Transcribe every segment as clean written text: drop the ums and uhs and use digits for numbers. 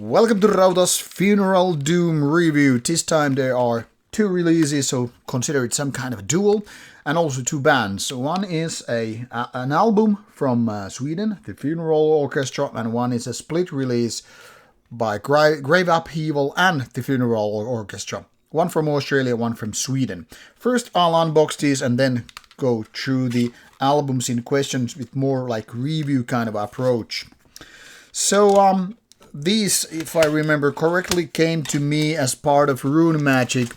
Welcome to Rauta's Funeral Doom review. This time there are two releases, so consider it some kind of a duel, and also two bands. One is an album from Sweden, the Funeral Orchestra, and one is a split release by Grave Upheaval and the Funeral Orchestra. One from Australia, one from Sweden. First I'll unbox these and then go through the albums in questions with more like review kind of approach. So these, if I remember correctly, came to me as part of Rune Magic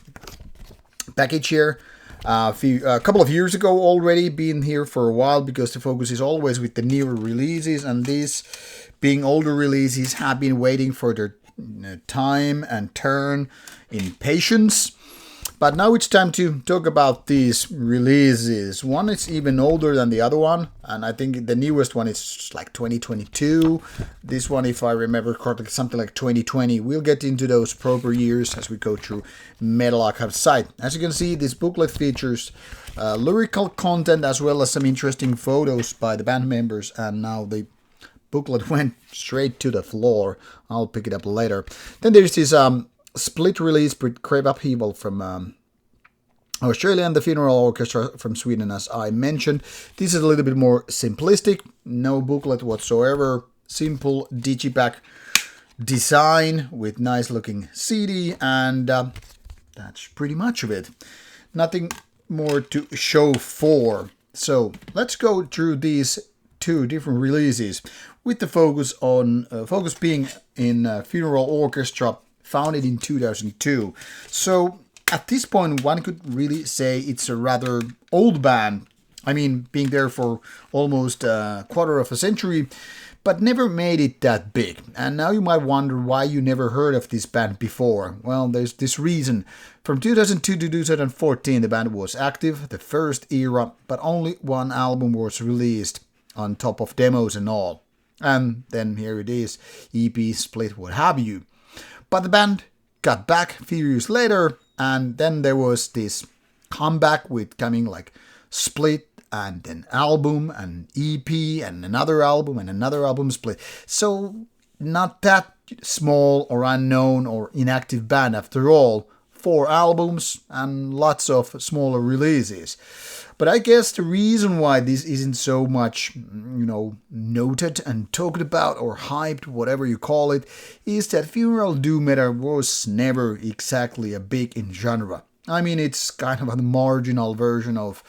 package here a couple of years ago already. Been here for a while because the focus is always with the newer releases, and these being older releases have been waiting for their time and turn in patience. But now it's time to talk about these releases. One is even older than the other one, and I think the newest one is like 2022. This one, if I remember correctly, something like 2020. We'll get into those proper years as we go through Metal Archive's site. As you can see, this booklet features lyrical content as well as some interesting photos by the band members, and now the booklet went straight to the floor. I'll pick it up later. Then there's this split release with Grave Upheaval from Australia and the Funeral Orchestra from Sweden, as I mentioned. This is a little bit more simplistic, no booklet whatsoever, simple digipack design with nice looking CD, and that's pretty much of it. Nothing more to show for. So let's go through these two different releases with the focus being in Funeral Orchestra, founded in 2002. So at this point, one could really say it's a rather old band. I mean, being there for almost a quarter of a century, but never made it that big. And now you might wonder why you never heard of this band before. Well, there's this reason. From 2002 to 2014, the band was active, the first era, but only one album was released on top of demos and all. And then here it is, EP, split, what have you. But the band got back a few years later, and then there was this comeback with coming like split and an album, an EP, and another album split. So not that small or unknown or inactive band after all. 4 albums and lots of smaller releases. But I guess the reason why this isn't so much, noted and talked about or hyped, whatever you call it, is that Funeral Doom Metal was never exactly a big in genre. I mean, it's kind of a marginal version of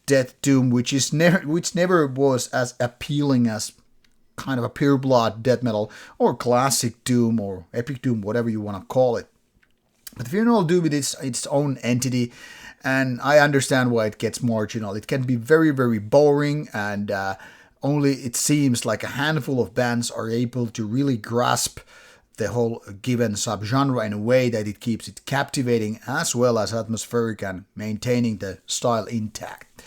Death Doom, which never was as appealing as kind of a pure blood death metal or classic Doom or epic Doom, whatever you want to call it. But Funeral Doom is its own entity, and I understand why it gets marginal. It can be very, very boring, and only it seems like a handful of bands are able to really grasp the whole given subgenre in a way that it keeps it captivating as well as atmospheric and maintaining the style intact.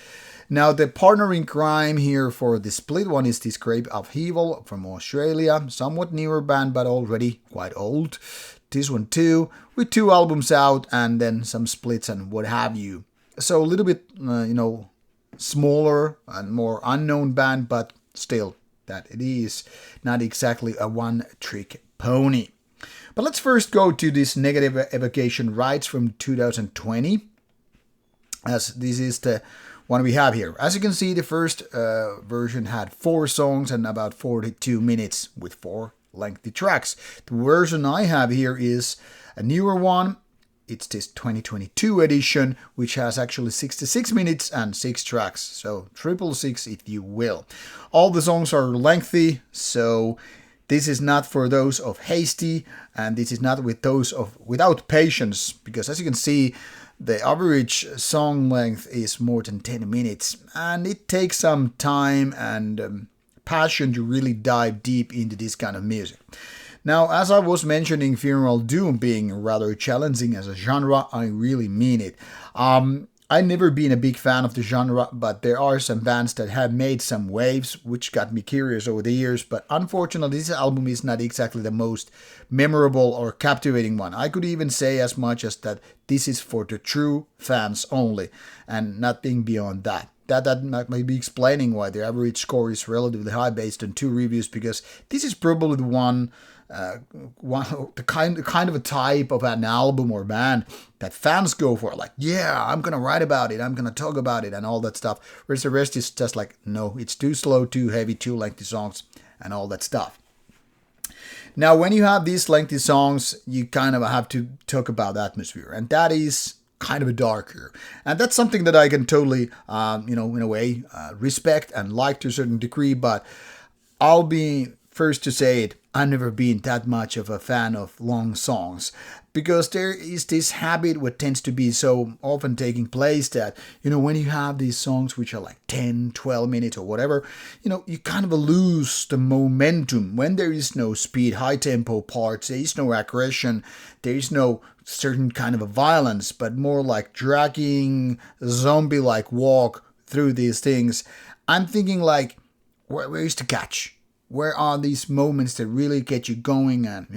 Now, the partner in crime here for the split one is this Grave Upheaval from Australia, somewhat newer band but already quite old. This one too, with 2 albums out and then some splits and what have you. So a little bit, smaller and more unknown band, but still that it is not exactly a one-trick pony. But let's first go to this Negative Evocation Rites from 2020, as this is the one we have here. As you can see, the first version had 4 songs and about 42 minutes with 4 lengthy tracks. The version I have here is a newer one. It's this 2022 edition, which has actually 66 minutes and 6 tracks. So 666 if you will. All the songs are lengthy, so this is not for those of hasty, and this is not with those of without patience, because as you can see, the average song length is more than 10 minutes, and it takes some time and passion to really dive deep into this kind of music. Now, as I was mentioning, Funeral Doom being rather challenging as a genre, I really mean it. I've never been a big fan of the genre, but there are some bands that have made some waves, which got me curious over the years. But unfortunately, this album is not exactly the most memorable or captivating one. I could even say as much as that this is for the true fans only, and nothing beyond that. that might be explaining why the average score is relatively high based on 2 reviews, because this is probably the the kind of a type of an album or band that fans go for. Like, yeah, I'm gonna write about it, I'm gonna talk about it, and all that stuff. Whereas the rest is just like, no, it's too slow, too heavy, too lengthy songs, and all that stuff. Now, when you have these lengthy songs, you kind of have to talk about atmosphere, and that is kind of a darker. And that's something that I can totally, in a way, respect and like to a certain degree, but I'll be first to say it, I've never been that much of a fan of long songs, because there is this habit what tends to be so often taking place that, when you have these songs which are like 10, 12 minutes or whatever, you kind of lose the momentum when there is no speed, high tempo parts, there is no aggression, there is no certain kind of a violence, but more like dragging, zombie-like walk through these things. I'm thinking like, where is the catch? Where are these moments that really get you going? And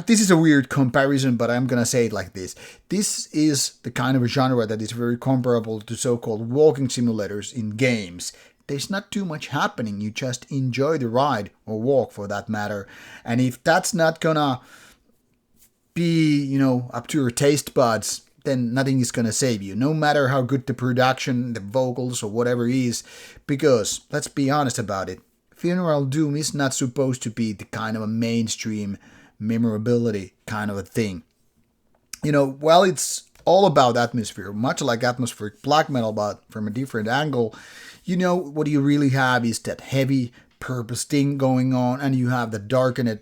this is a weird comparison, but I'm gonna say it like this. This is the kind of a genre that is very comparable to so-called walking simulators in games. There's not too much happening. You just enjoy the ride, or walk for that matter. And if that's not gonna be, up to your taste buds, then nothing is gonna save you, no matter how good the production, the vocals, or whatever is, because, let's be honest about it, Funeral Doom is not supposed to be the kind of a mainstream memorability kind of a thing. While it's all about atmosphere, much like atmospheric black metal, but from a different angle, what you really have is that heavy purpose thing going on, and you have the darkened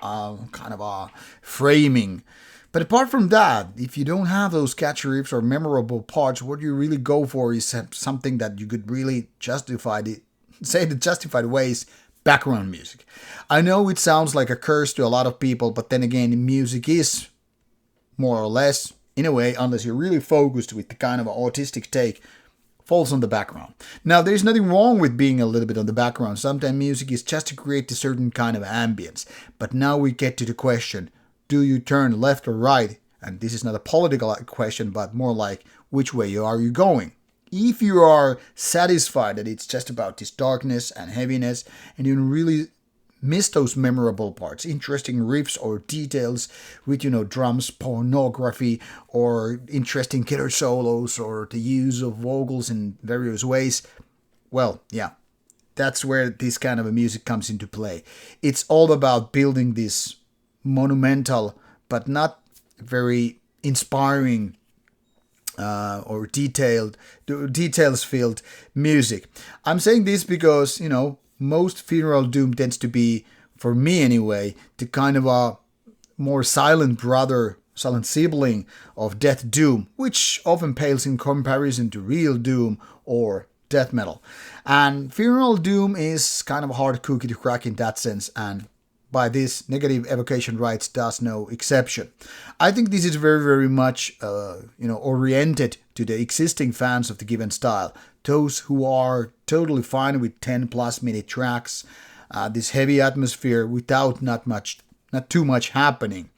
kind of a framing. But apart from that, if you don't have those catchy riffs or memorable parts, what you really go for is something that you could really say the justified ways, background music. I know it sounds like a curse to a lot of people, but then again, music is more or less, in a way, unless you're really focused with the kind of autistic take, falls on the background. Now, there's nothing wrong with being a little bit on the background. Sometimes music is just to create a certain kind of ambience. But now we get to the question, do you turn left or right? And this is not a political question, but more like, which way are you going? If you are satisfied that it's just about this darkness and heaviness, and you really miss those memorable parts, interesting riffs or details with, drums, pornography, or interesting killer solos, or the use of vocals in various ways, well, yeah, that's where this kind of a music comes into play. It's all about building this monumental but not very inspiring or details-filled music. I'm saying this because, most Funeral Doom tends to be, for me anyway, the kind of a more silent sibling of Death Doom, which often pales in comparison to real Doom or death metal. And Funeral Doom is kind of a hard cookie to crack in that sense, and by this, negative Evocation Rites does no exception. I think this is very, very much, oriented to the existing fans of the given style. Those who are totally fine with 10+ minute tracks, this heavy atmosphere without not too much happening.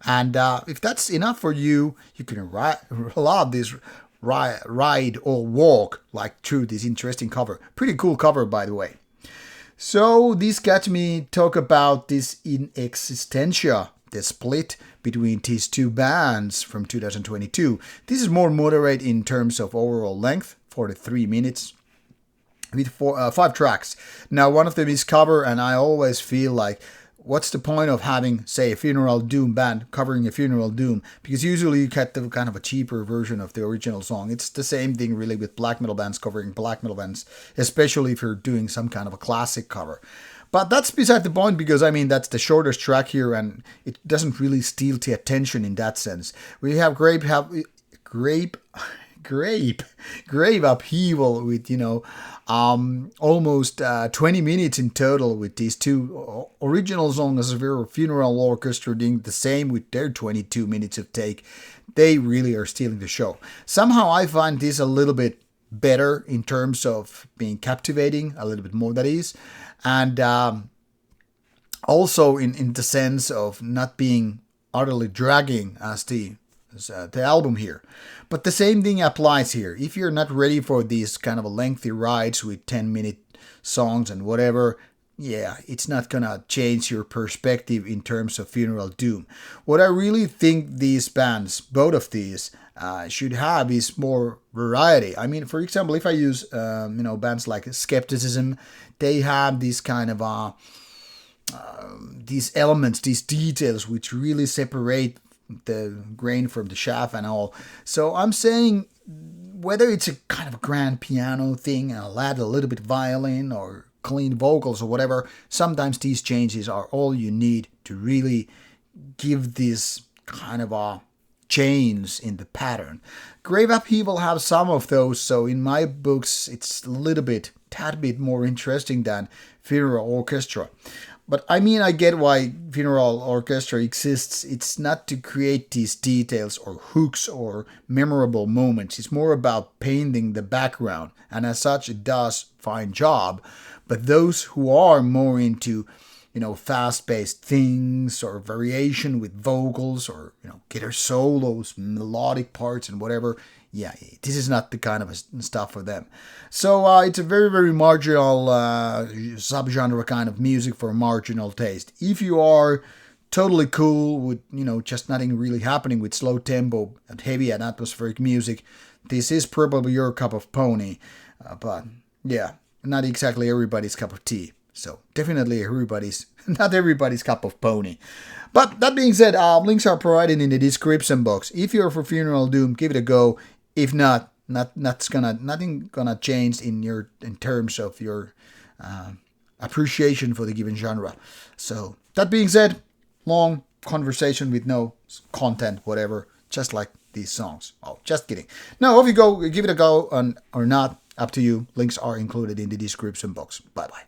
And if that's enough for you, you can love this ride or walk like through this interesting cover. Pretty cool cover, by the way. So this got me talk about this Inexistentia, the split between these two bands from 2022. This is more moderate in terms of overall length, 43 minutes, with 5 tracks. Now, one of them is cover, and I always feel like, what's the point of having, say, a Funeral Doom band covering a Funeral Doom? Because usually you get the kind of a cheaper version of the original song. It's the same thing really with black metal bands covering black metal bands, especially if you're doing some kind of a classic cover. But that's beside the point, because that's the shortest track here, and it doesn't really steal the attention in that sense. We have Grave Upheaval with, almost 20 minutes in total, with these two original songs of Funeral Orchestra doing the same with their 22 minutes of take. They really are stealing the show. Somehow I find this a little bit better in terms of being captivating, a little bit more that is, and also in the sense of not being utterly dragging as the the album here. But the same thing applies here. If you're not ready for these kind of a lengthy rides with 10-minute songs and whatever, yeah, it's not gonna change your perspective in terms of Funeral Doom. What I really think these bands, both of these, should have is more variety. I mean, for example, if I use bands like Skepticism, they have these kind of these elements, these details which really separate the grain from the chaff and all. So I'm saying whether it's a kind of a grand piano thing and I'll add a little bit violin or clean vocals or whatever, sometimes these changes are all you need to really give this kind of a change in the pattern. Grave Upheaval have some of those, so in my books it's a tad bit more interesting than Funeral Orchestra. But I mean, I get why Funeral Orchestra exists. It's not to create these details or hooks or memorable moments. It's more about painting the background, and as such it does a fine job. But those who are more into, fast-paced things or variation with vocals or, guitar solos, melodic parts and whatever, yeah, this is not the kind of stuff for them. So it's a very, very marginal subgenre kind of music for marginal taste. If you are totally cool with, just nothing really happening with slow tempo and heavy and atmospheric music, this is probably your cup of pony. But yeah, not exactly everybody's cup of tea. So definitely not everybody's cup of pony. But that being said, links are provided in the description box. If you're for Funeral Doom, give it a go. If not, nothing gonna change in terms of your appreciation for the given genre. So that being said, long conversation with no content, whatever, just like these songs. Oh, just kidding. No, off you go. Give it a go or not. Up to you. Links are included in the description box. Bye bye.